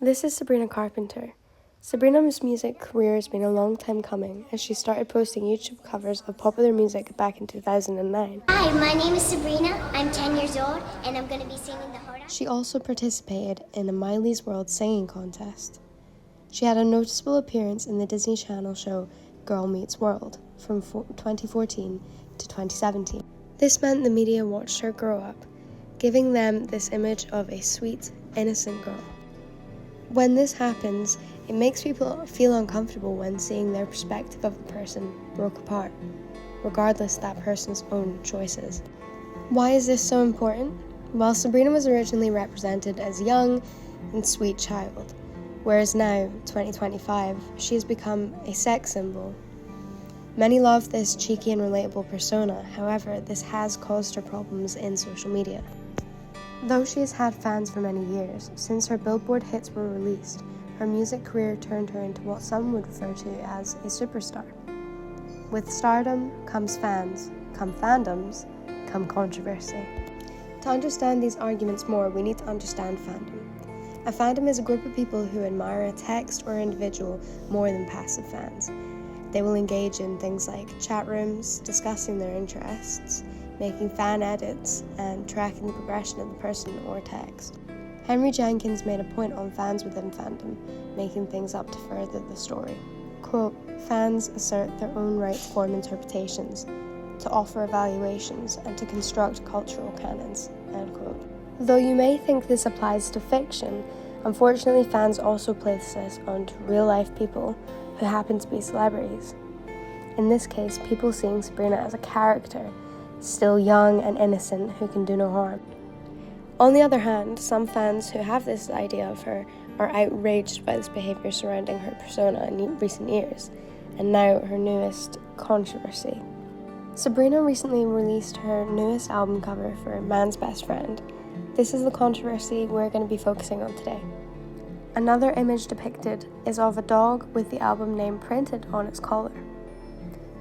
This is Sabrina Carpenter. Sabrina's music career has been a long time coming, as she started posting YouTube covers of popular music back in 2009. Hi, my name is Sabrina. I'm 10 years old, and I'm going to be singing the Heart Out. She also participated in a Miley's World singing contest. She had a noticeable appearance in the Disney Channel show Girl Meets World from 2014 to 2017. This meant the media watched her grow up, giving them this image of a sweet, innocent girl. When this happens, it makes people feel uncomfortable when seeing their perspective of the person broke apart, regardless of that person's own choices. Why is this so important? Well, Sabrina was originally represented as a young and sweet child, whereas now, 2025, she has become a sex symbol. Many love this cheeky and relatable persona, however, this has caused her problems in social media. Though she has had fans for many years, since her Billboard hits were released, her music career turned her into what some would refer to as a superstar. With stardom comes fans, come fandoms, come controversy. To understand these arguments more, we need to understand fandom. A fandom is a group of people who admire a text or individual more than passive fans. They will engage in things like chat rooms, discussing their interests, making fan edits, and tracking the progression of the person or text. Henry Jenkins made a point on fans within fandom, making things up to further the story. Quote, "Fans assert their own right to form interpretations, to offer evaluations, and to construct cultural canons," end quote. Though you may think this applies to fiction, unfortunately fans also place this onto real-life people who happen to be celebrities. In this case, people seeing Sabrina as a character, still young and innocent, who can do no harm. On the other hand, some fans who have this idea of her are outraged by this behaviour surrounding her persona in recent years, and now her newest controversy. Sabrina recently released her newest album cover for Man's Best Friend. This is the controversy we're going to be focusing on today. Another image depicted is of a dog with the album name printed on its collar.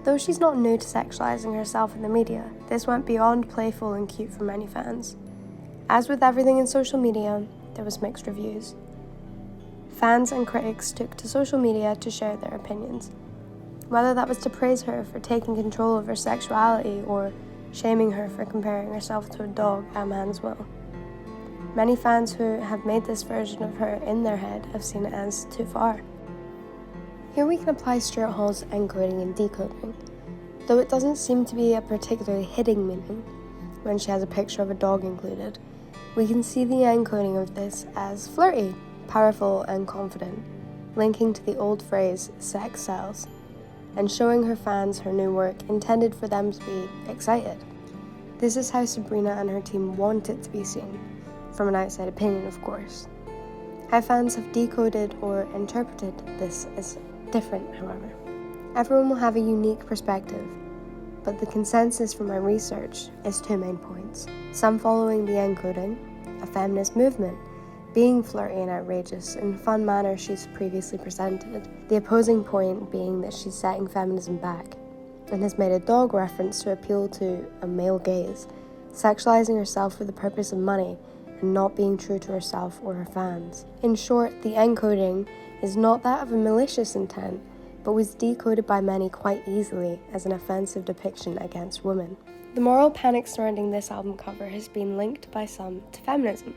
Though she's not new to sexualizing herself in the media, this went beyond playful and cute for many fans. As with everything in social media, there was mixed reviews. Fans and critics took to social media to share their opinions, whether that was to praise her for taking control of her sexuality or shaming her for comparing herself to a dog at man's will. Many fans who have made this version of her in their head have seen it as too far. Here we can apply Stuart Hall's encoding and decoding, though it doesn't seem to be a particularly hidden meaning when she has a picture of a dog included. We can see the encoding of this as flirty, powerful and confident, linking to the old phrase sex sells, and showing her fans her new work intended for them to be excited. This is how Sabrina and her team want it to be seen, from an outside opinion of course. How fans have decoded or interpreted this is different, however. Everyone will have a unique perspective, but the consensus from my research is two main points. Some following the encoding, a feminist movement, being flirty and outrageous in the fun manner she's previously presented, the opposing point being that she's setting feminism back, and has made a dog reference to appeal to a male gaze, sexualizing herself for the purpose of money, and not being true to herself or her fans. In short, the encoding is not that of a malicious intent, but was decoded by many quite easily as an offensive depiction against women. The moral panic surrounding this album cover has been linked by some to feminism,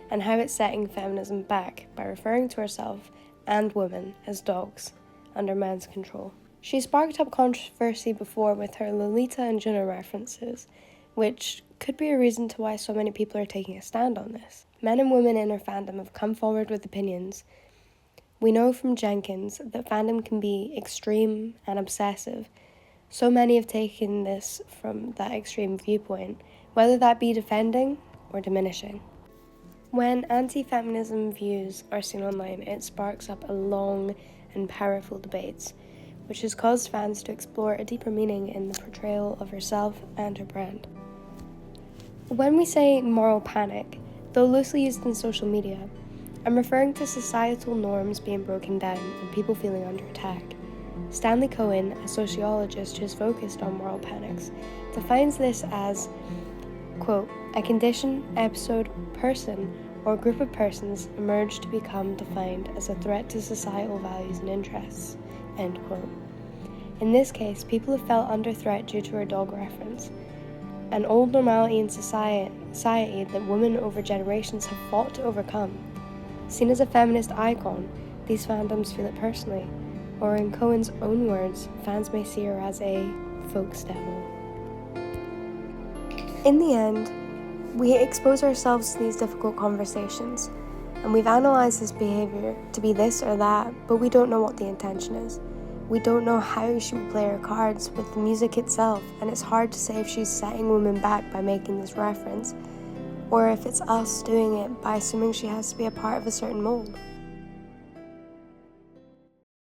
and how it's setting feminism back by referring to herself and women as dogs under man's control. She sparked up controversy before with her Lolita and Juno references, which could be a reason to why so many people are taking a stand on this. Men and women in her fandom have come forward with opinions. We know from Jenkins that fandom can be extreme and obsessive. So many have taken this from that extreme viewpoint, whether that be defending or diminishing. When anti-feminism views are seen online, it sparks up a long and powerful debates, which has caused fans to explore a deeper meaning in the portrayal of herself and her brand. When we say moral panic, though loosely used in social media, I'm referring to societal norms being broken down and people feeling under attack. Stanley Cohen, a sociologist who has focused on moral panics, defines this as, quote, a condition, episode, person, or a group of persons emerge to become defined as a threat to societal values and interests, end quote. In this case, people have felt under threat due to her dog reference, an old normality in society that women over generations have fought to overcome. Seen as a feminist icon, these fandoms feel it personally, or in Cohen's own words, fans may see her as a folks devil. In the end, we expose ourselves to these difficult conversations, and we've analysed this behaviour to be this or that, but we don't know what the intention is. We don't know how she would play her cards with the music itself, and it's hard to say if she's setting women back by making this reference, or if it's us doing it by assuming she has to be a part of a certain mold.